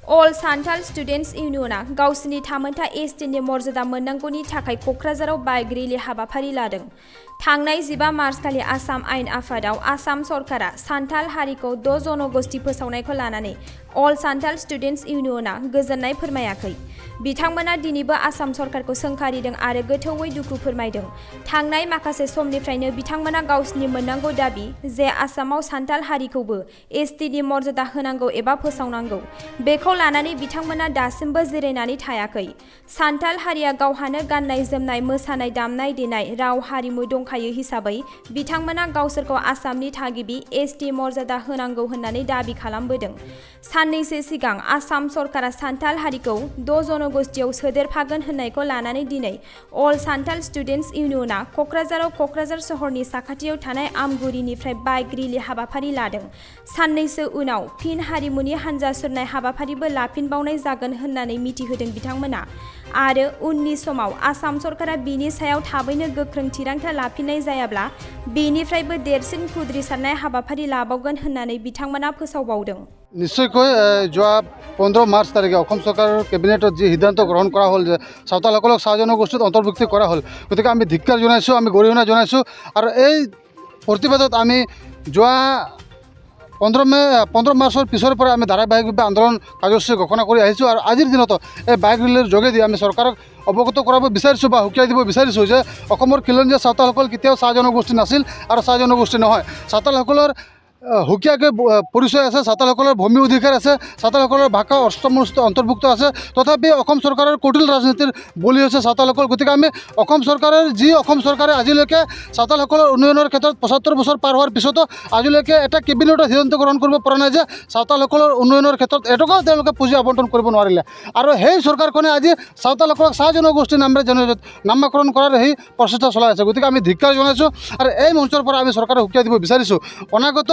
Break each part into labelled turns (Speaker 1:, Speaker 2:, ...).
Speaker 1: All Santal Students Uniona गावसिनि थामोनथा एसटिनि मर्यादा मोननांगौनि थाखाय क'क्राझाराव बाइक रेली हाबाफारि लादों। थांनाय 15 मार्चखालि आसाम आयेन आफादाव आसाम सरकारा सान्थाल हारिखौ 6 जनगोष्ठी फोसावनायखौ लानानै All Santal Students Uniona गोजोननाय फोरमायाखै। बिथांमोना दिनैबो आसाम सरकारखौ सोंखारिदों आरो गोथौवै दुखु फोरमायदों। थांनाय माखासे समनिफ्रायनो बिथांमोना गावसिनि मोननांगौ दाबि जे आसामाव सान्थाल हारिखौबो एसटिनि मर्यादा होनांगौ एबा फोसावनांगौ बेखौ लानानै बिथांमोना दासिमबो जिरायनानै थायाखै। सान्थाल हारिया गावहानो गाननाय जोमनाय मोसानाय दामनाय देनाय राव हारिमु दंखायो हिसाबै बिथांमोना गावसोरखौ आसामनि थागिबि एसटि मर्यादा होनांगौ होननानै दाबि खालामबोदों। साननैसो सिगां आसाम सरकारा सान्थाल हारिखौ 6 जनगोष्ठीयाव सोदेरफागोन होननायखौ लानानै दिनै अल सान्थाल स्टुडेन्टस इउनियना क'क्राझाराव क'क्राझार सहरनि साखाथियाव थानाय आमगुरिनिफ्राय बाइक रेली हाबाफारि लादों। साननैसो उनाव फिन हारिमुनि हान्जा सुरनाय हाबाफारिबो लाफिनबावनाय जागोन होननानै मिथिहोदों बिथांमोना आरो उननि समाव आसाम सरकारा बिनि सायाव थाबैनो गोख्रों थिरांथा लाफिननाय जायाब्ला बेनिफ्रायबो देरसिन खुद्रिसारनाय हाबाफारि लाबावगोन होननानै बिथांमोना फोसावबावदों।
Speaker 2: निश्चयকৈ যোৱা 15 মাৰ্চ তাৰিখে অসম চৰকাৰৰ কেবিনেটত যি সিদ্ধান্ত গ্ৰহণ কৰা হ'ল যে সাঁওতালসকলক 6 জনগোষ্ঠীত অন্তৰ্ভুক্তি কৰা হ'ল, গতিকে আমি ধিক্কাৰ জনাইছোঁ, আমি গৰিহণা জনাইছোঁ আৰু এই প্ৰতিবাদত আমি যোৱা 15 মাৰ্চৰ পিছৰ পৰা আমি ধাৰাবাহিকভাৱে আন্দোলন কাৰ্যসূচী ঘোষণা কৰি আহিছোঁ আৰু আজিৰ দিনতো এই বাইক ৰেলীৰ যোগেদি আমি চৰকাৰক অৱগত কৰাব বিচাৰিছোঁ বা হুকিয়াই দিব বিচাৰিছোঁ যে অসমৰ খিলঞ্জীয়া সাঁওতালসকল কেতিয়াও 6 জনগোষ্ঠী নাছিল আৰু 6 জনগোষ্ঠী নহয়। সাঁওতালসকলৰ হুকিয়াকৈ পৰিচয় আছে, সাঁওতালসকলৰ ভূমি অধিকাৰ আছে, সাঁওতালসকলৰ ভাষা অষ্টমনুষ্ঠ অন্তৰ্ভুক্ত আছে, তথাপি অসম চৰকাৰৰ কটিল ৰাজনীতিৰ বলি হৈছে সাঁওতালসকল। গতিকে আমি অসম চৰকাৰে আজিলৈকে সাঁওতালসকলৰ উন্নয়নৰ ক্ষেত্ৰত 75 বছৰ পাৰ হোৱাৰ পিছতো আজিলৈকে এটা কেবিনেটৰ সিদ্ধান্ত গ্ৰহণ কৰিব পৰা নাই যে সাঁওতালসকলৰ উন্নয়নৰ ক্ষেত্ৰত এটকাও তেওঁলোকে পুঁজি আবণ্টন কৰিব নোৱাৰিলে আৰু সেই চৰকাৰখনে আজি সাঁওতালসকলক 6 জনগোষ্ঠী নামেৰে নামাকৰণ কৰাৰ সেই প্ৰচেষ্টা চলাই আছে। গতিকে আমি ধিক্কাৰ জনাইছোঁ আৰু এই মঞ্চৰ পৰা আমি চৰকাৰক হুকিয়াই দিব বিচাৰিছোঁ অনাগত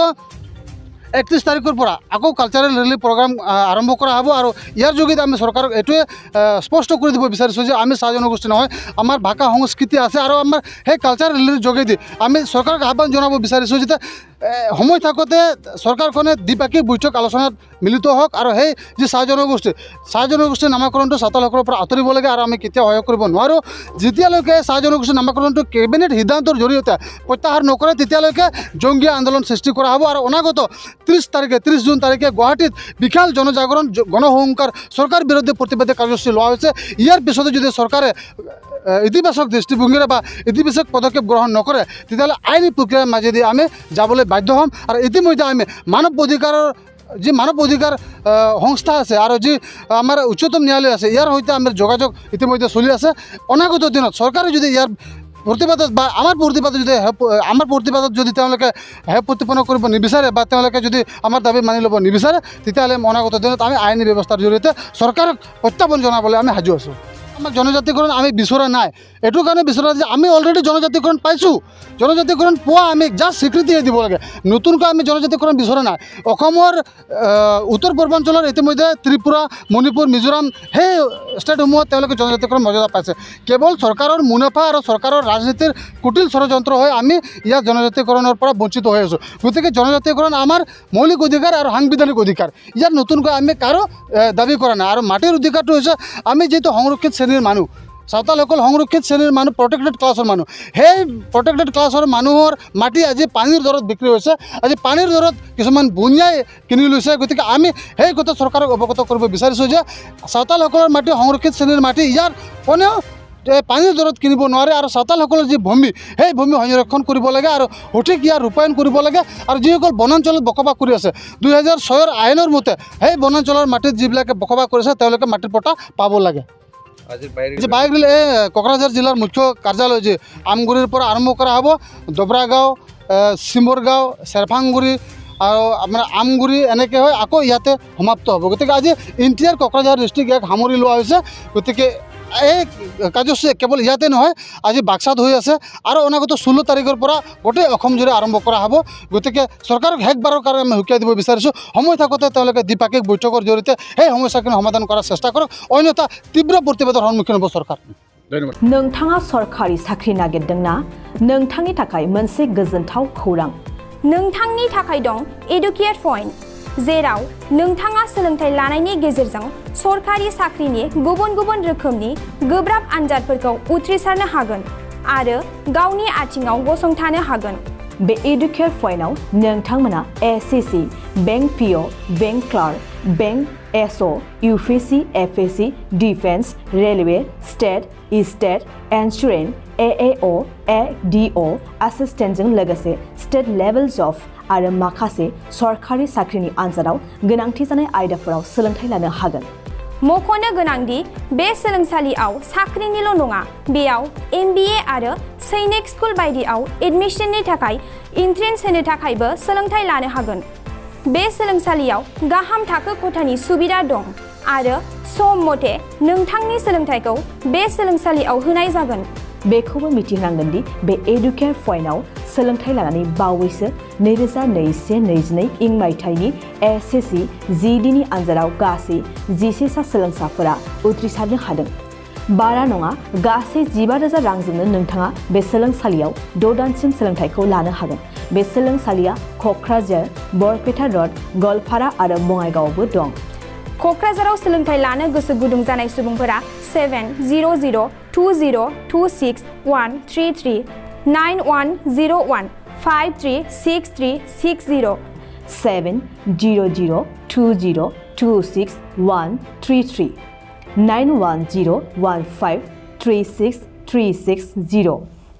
Speaker 2: 31 তাৰিখৰ পৰা আকৌ কালচাৰেল ৰেলী প্ৰগ্ৰাম আৰম্ভ কৰা হ'ব আৰু ইয়াৰ যোগেদি আমি চৰকাৰক এইটোৱে স্পষ্ট কৰি দিব বিচাৰিছোঁ যে আমি 6 জনগোষ্ঠী নহয়, আমাৰ ভাষা সংস্কৃতি আছে আৰু আমাৰ সেই কালচাৰেল ৰেলীৰ যোগেদি আমি চৰকাৰক আহ্বান জনাব বিচাৰিছোঁ যে সময় থাকোঁতে চৰকাৰখনে দ্বিপাক্ষিক বৈঠক আলোচনাত মিলিত হওক আৰু সেই যি 6 জনগোষ্ঠীৰ নামাকৰণটো সাঁওতালসকলৰ পৰা আঁতৰিব লাগে আৰু আমি কেতিয়াও সহায় কৰিব নোৱাৰোঁ। যেতিয়ালৈকে 6 জনগোষ্ঠীৰ নামাকৰণটো কেবিনেট সিদ্ধান্তৰ জৰিয়তে প্ৰত্যাহাৰ নকৰে তেতিয়ালৈকে জংগী আন্দোলন সৃষ্টি কৰা হ'ব আৰু অনাগত 30 জুন তাৰিখে গুৱাহাটীত বিশাল জনজাগৰণ গণহুংকাৰ চৰকাৰ বিৰোধী প্ৰতিবাদী কাৰ্যসূচী লোৱা হৈছে। ইয়াৰ পিছতে যদি চৰকাৰে ইতিবাচক দৃষ্টিভংগীৰে বা ইতিবাচক পদক্ষেপ গ্ৰহণ নকৰে তেতিয়াহ'লে আইনী প্ৰক্ৰিয়াৰ মাজেদি আমি যাবলৈ বাধ্য হ'ম আৰু ইতিমধ্যে আমি মানৱ অধিকাৰ সংস্থা আছে আৰু যি আমাৰ উচ্চতম ন্যায়ালয় আছে ইয়াৰ সৈতে আমাৰ যোগাযোগ ইতিমধ্যে চলি আছে। অনাগত দিনত চৰকাৰে যদি ইয়াৰ প্ৰতিবাদত বা আমাৰ প্ৰতিবাদত যদি তেওঁলোকে হেয় প্ৰতিপন্ন কৰিব নিবিচাৰে বা তেওঁলোকে যদি আমাৰ দাবী মানি ল'ব নিবিচাৰে তেতিয়াহ'লে অনাগত দিনত আমি আইনী ব্যৱস্থাৰ জৰিয়তে চৰকাৰক প্ৰত্যাহ্বান জনাবলৈ আমি সাজু আছোঁ। আমাক জনজাতিকৰণ আমি বিচৰা নাই, এইটো কাৰণে বিচৰা যে আমি অলৰেডি জনজাতিকৰণ পাইছোঁ। জনজাতিকৰণ পোৱা আমি জাষ্ট স্বীকৃতিহে দিব লাগে, নতুনকৈ আমি জনজাতিকৰণ বিচৰা নাই। অসমৰ উত্তৰ পূৰ্বাঞ্চলৰ ইতিমধ্যে ত্ৰিপুৰা মণিপুৰ মিজোৰাম সেই ষ্টেটসমূহত তেওঁলোকে জনজাতিকৰণ মৰ্যাদা পাইছে। কেৱল চৰকাৰৰ মুনাফা আৰু চৰকাৰৰ ৰাজনীতিৰ কুটিল ষড়যন্ত্ৰ হৈ আমি ইয়াত জনজাতিকৰণৰ পৰা বঞ্চিত হৈ আছোঁ। গতিকে জনজাতিকৰণ আমাৰ মৌলিক অধিকাৰ আৰু সাংবিধানিক অধিকাৰ, ইয়াত নতুনকৈ আমি কাৰো দাবী কৰা নাই। আৰু মাটিৰ অধিকাৰটো হৈছে আমি যিহেতু সংৰক্ষিত শ্ৰেণীৰ মানুহ, সাঁওতালসকল সংৰক্ষিত শ্ৰেণীৰ মানুহ, প্ৰটেক্টেড ক্লাছৰ মানুহ, সেই প্ৰটেক্টেড ক্লাছৰ মানুহৰ মাটি আজি পানীৰ দৰত বিক্ৰী হৈছে, আজি পানীৰ দৰত কিছুমান বুনিয়াই কিনি লৈছে। গতিকে আমি সেই কথা চৰকাৰক অৱগত কৰিব বিচাৰিছোঁ যে সাঁওতালসকলৰ মাটি সংৰক্ষিত শ্ৰেণীৰ মাটি, ইয়াৰ কোনেও পানীৰ দৰত কিনিব নোৱাৰে আৰু সাঁওতালসকলৰ যি ভূমি সেই ভূমি সংৰক্ষণ কৰিব লাগে আৰু সঠিক ইয়াৰ ৰূপায়ণ কৰিব লাগে। আৰু যিসকল বনাঞ্চলত বসবাস কৰি আছে 2006 আইনৰ মতে সেই বনাঞ্চলৰ মাটিত যিবিলাকে বসবাস কৰিছে তেওঁলোকে মাটিৰ পট্টা পাব লাগে। যে বাইক ৰেলী কোকৰাঝাৰ জিলাৰ মুখ্য কাৰ্যালয় যে আমগুৰিৰ পৰা আৰম্ভ কৰা হ'ব, দবৰাগাঁও, চিমৰগাঁও, চেৰফাংগুৰি আৰু আপোনাৰ আমগুৰি এনেকৈ হয় আকৌ ইয়াতে সমাপ্ত হ'ব। গতিকে আজি ইণ্টিয়াৰ কোকৰাঝাৰ ডিষ্ট্ৰিক্ট ইয়াক সামৰি লোৱা হৈছে। গতিকে এই কাৰ্যসূচী কেৱল ইয়াতে নহয়, আজি বাক্সাত হৈ আছে আৰু অনাগত 16 তাৰিখৰ পৰা গোটেই অসম জুৰি আৰম্ভ কৰা হ'ব। গতিকে চৰকাৰক শেষবাৰৰ কাৰণে আমি হুকিয়াই দিব বিচাৰিছোঁ, সময় থাকোঁতে তেওঁলোকে দ্বিপাক্ষিক বৈঠকৰ জৰিয়তে সেই সমস্যাখিনি সমাধান কৰাৰ চেষ্টা কৰক, অন্যথা তীব্ৰ প্ৰতিবাদৰ সন্মুখীন হ'ব চৰকাৰ।
Speaker 3: ধন্যবাদ। नोंथाङा सरकारि साख्रि नागिरदोंना? नोंथांनि थाखाय मोनसे गोजोनथाव खौरां।
Speaker 1: नोंथांनि थाखाय दं एडुकेट पॉइन्ट। जेराव नोंथाङा सोलोंथाइ लानायनि गेजेरजों सरकारि साख्रिनि गुबुन गुबुन रोखोमनि गोब्राब आनजादफोरखौ उथ्रिसारनो हागोन आरो गावनि आथिङाव गसंथानो हागोन।
Speaker 3: बे एडुकेयर पइन्टआव नोंथांमोना SSC, bank PO, bank clerk, bank SO, UPSC, FSC, defence, railway, state insurance, AAO, ADO, एसिस्टेन्टजों लोगोसे स्टेट लेभेल जब आरो माखासे सरकारि साख्रिनि आनजादाव गोनांथि जानाय आयदाफोराव सोलोंथाइ लानो हागोन।
Speaker 1: मख'नो गोनांदि बे सोलोंसालियाव साख्रिनिल' नङा, बेयाव MBA आरो सैनिक स्कुल बायदियाव एडमिशननि थाखाय एन्ट्रेन्स होनो थाखायबो सोलोंथाइ लानो हागोन। बे सोलोंसालियाव गाहाम थाखो खथानि सुबिदा दं आरो सम मथे नोंथांनि सोलोंथाइखौ बे सोलोंसालियाव होनाय जागोन।
Speaker 3: बेखौबो मिथिनांगोन दि बे एडुकेयर पइन्टआव सोलोंथाइ लानानै बावैसो 2021-22 मायथाइनि एसएससि जिडिनि आनजादाव गासै 11 सा सोलोंसाफोरा उथ्रिसारनो हादों। बारा नङा, गासै 15,000 रांजोंनो नोंथाङा बे सोलोंसालियाव 6 दानसिम सोलोंथाइखौ लानो हागोन। बे सोलोंसालिया क'क्राझार, बरपेटा र'ड, गवालपारा आरो बङाइगावआवबो दं।
Speaker 1: क'क्राझाराव सोलोंथाइ लानो गोसो गुदुं जानाय सुबुंफोरा 700-226-133 9101-536360
Speaker 3: 700-226-133 9101536360